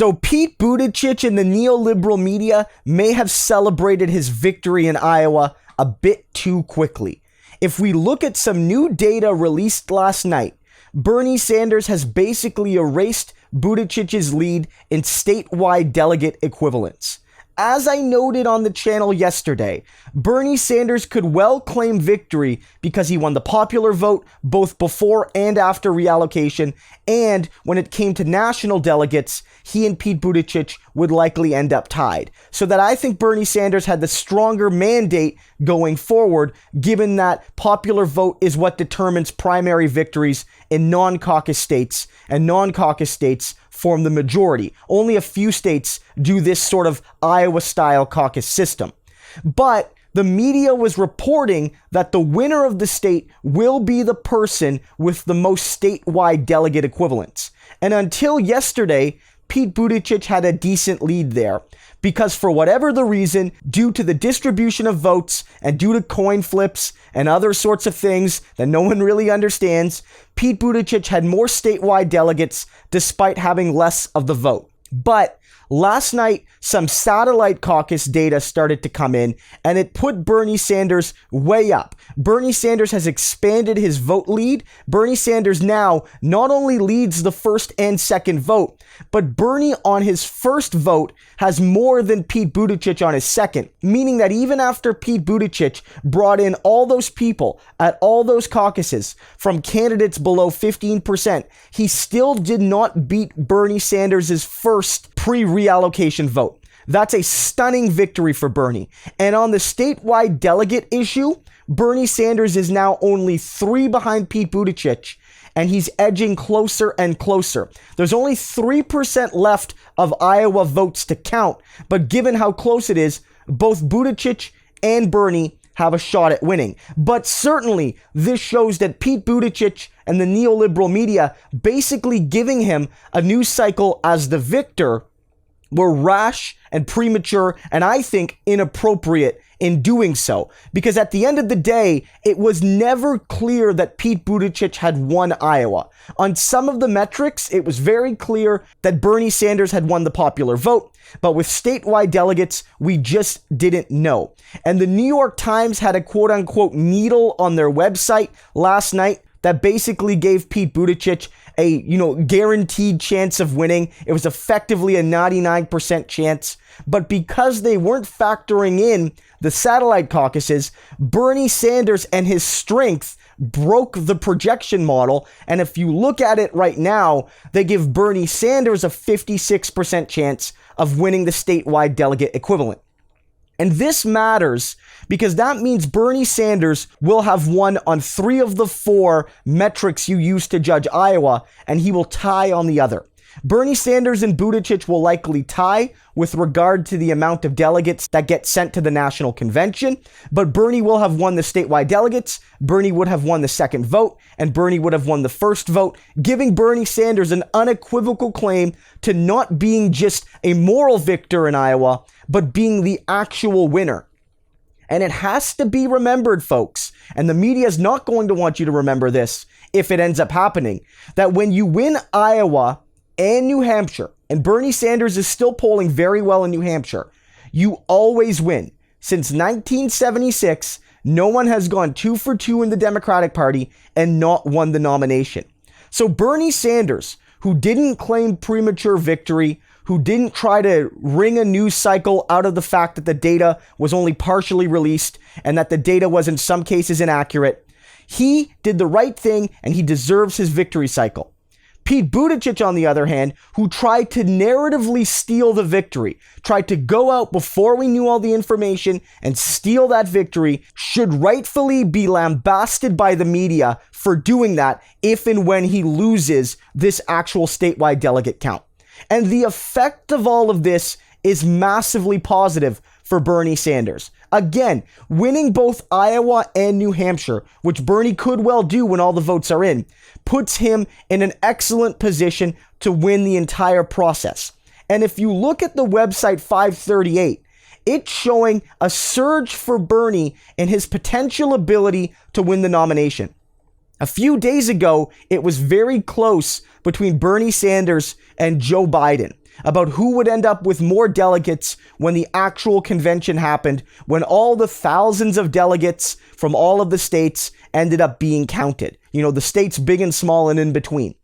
So Pete Buttigieg and the neoliberal media may have celebrated his victory in Iowa a bit too quickly. If we look at some new data released last night, Bernie Sanders has basically erased Buttigieg's lead in statewide delegate equivalents. As I noted on the channel yesterday, Bernie Sanders could well claim victory because he won the popular vote both before and after reallocation, and when it came to national delegates, he and Pete Buttigieg would likely end up tied. So that I think Bernie Sanders had the stronger mandate going forward, given that popular vote is what determines primary victories in non-caucus states, and non-caucus states form the majority. Only a few states do this sort of Iowa-style caucus system. But the media was reporting that the winner of the state will be the person with the most statewide delegate equivalents. And until yesterday, Pete Buttigieg had a decent lead there, because for whatever the reason, due to the distribution of votes and due to coin flips and other sorts of things that no one really understands, Pete Buttigieg had more statewide delegates despite having less of the vote. But last night, some satellite caucus data started to come in, and it put Bernie Sanders way up. Bernie Sanders has expanded his vote lead. Bernie Sanders now not only leads the first and second vote, but Bernie on his first vote has more than Pete Buttigieg on his second, meaning that even after Pete Buttigieg brought in all those people at all those caucuses from candidates below 15%, he still did not beat Bernie Sanders' first pre-reallocation vote. That's a stunning victory for Bernie. And on the statewide delegate issue, Bernie Sanders is now only 3 behind Pete Buttigieg, and he's edging closer and closer. There's only 3% left of Iowa votes to count, but given how close it is, both Buttigieg and Bernie have a shot at winning. But certainly, this shows that Pete Buttigieg and the neoliberal media basically giving him a news cycle as the victor were rash and premature, and I think inappropriate in doing so. Because at the end of the day, it was never clear that Pete Buttigieg had won Iowa. On some of the metrics, it was very clear that Bernie Sanders had won the popular vote, but with statewide delegates, we just didn't know. And the New York Times had a quote-unquote needle on their website last night that basically gave Pete Buttigieg a, guaranteed chance of winning. It was effectively a 99% chance. But because they weren't factoring in the satellite caucuses, Bernie Sanders and his strength broke the projection model. And if you look at it right now, they give Bernie Sanders a 56% chance of winning the statewide delegate equivalent. And this matters because that means Bernie Sanders will have won on 3 of the 4 metrics you use to judge Iowa, and he will tie on the other. Bernie Sanders and Buttigieg will likely tie with regard to the amount of delegates that get sent to the national convention, but Bernie will have won the statewide delegates, Bernie would have won the second vote, and Bernie would have won the first vote, giving Bernie Sanders an unequivocal claim to not being just a moral victor in Iowa, but being the actual winner. And it has to be remembered, folks, and the media is not going to want you to remember this if it ends up happening, that when you win Iowa and New Hampshire, and Bernie Sanders is still polling very well in New Hampshire, you always win. Since 1976, no one has gone 2 for 2 in the Democratic Party and not won the nomination. So Bernie Sanders, who didn't claim premature victory, who didn't try to wring a news cycle out of the fact that the data was only partially released and that the data was in some cases inaccurate, he did the right thing and he deserves his victory cycle. Pete Buttigieg, on the other hand, who tried to narratively steal the victory, tried to go out before we knew all the information and steal that victory, should rightfully be lambasted by the media for doing that if and when he loses this actual statewide delegate count. And the effect of all of this is massively positive for Bernie Sanders. Again, winning both Iowa and New Hampshire, which Bernie could well do when all the votes are in, puts him in an excellent position to win the entire process. And if you look at the website 538, it's showing a surge for Bernie in his potential ability to win the nomination. A few days ago, it was very close between Bernie Sanders and Joe Biden. about who would end up with more delegates when the actual convention happened, when all the thousands of delegates from all of the states ended up being counted. The states big and small and in between.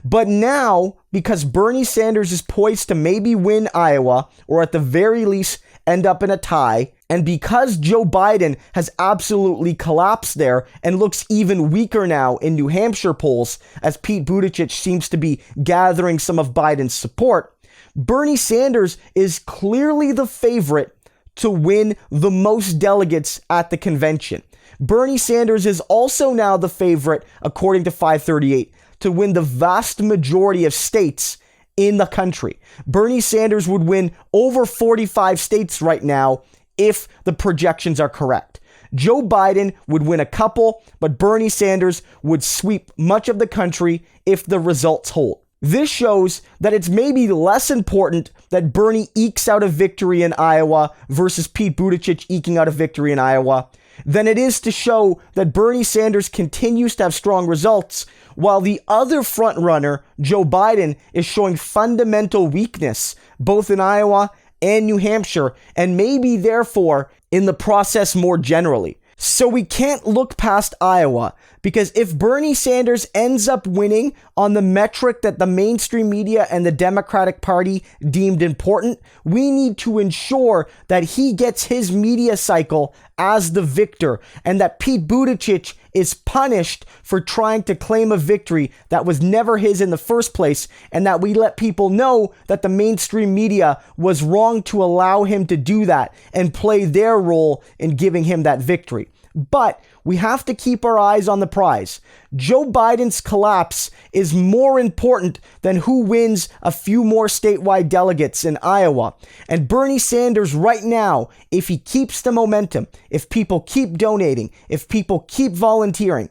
But now, because Bernie Sanders is poised to maybe win Iowa, or at the very least end up in a tie, and because Joe Biden has absolutely collapsed there and looks even weaker now in New Hampshire polls, as Pete Buttigieg seems to be gathering some of Biden's support, Bernie Sanders is clearly the favorite to win the most delegates at the convention. Bernie Sanders is also now the favorite, according to 538, to win the vast majority of states in the country. Bernie Sanders would win over 45 states right now if the projections are correct. Joe Biden would win a couple, but Bernie Sanders would sweep much of the country if the results hold. This shows that it's maybe less important that Bernie ekes out a victory in Iowa versus Pete Buttigieg eking out a victory in Iowa than it is to show that Bernie Sanders continues to have strong results, while the other frontrunner, Joe Biden, is showing fundamental weakness, both in Iowa and New Hampshire, and maybe therefore in the process more generally. So we can't look past Iowa, because if Bernie Sanders ends up winning on the metric that the mainstream media and the Democratic Party deemed important, we need to ensure that he gets his media cycle as the victor, and that Pete Buttigieg is punished for trying to claim a victory that was never his in the first place, and that we let people know that the mainstream media was wrong to allow him to do that and play their role in giving him that victory. But we have to keep our eyes on the prize. Joe Biden's collapse is more important than who wins a few more statewide delegates in Iowa. And Bernie Sanders right now, if he keeps the momentum, if people keep donating, if people keep volunteering,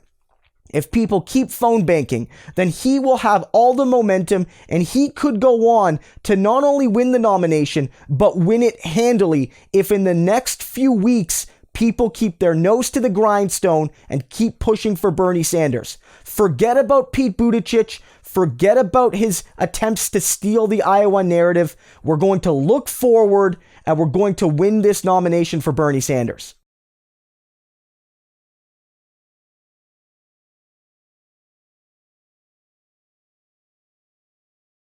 if people keep phone banking, then he will have all the momentum, and he could go on to not only win the nomination, but win it handily if in the next few weeks people keep their nose to the grindstone and keep pushing for Bernie Sanders. Forget about Pete Buttigieg. Forget about his attempts to steal the Iowa narrative. We're going to look forward, and we're going to win this nomination for Bernie Sanders.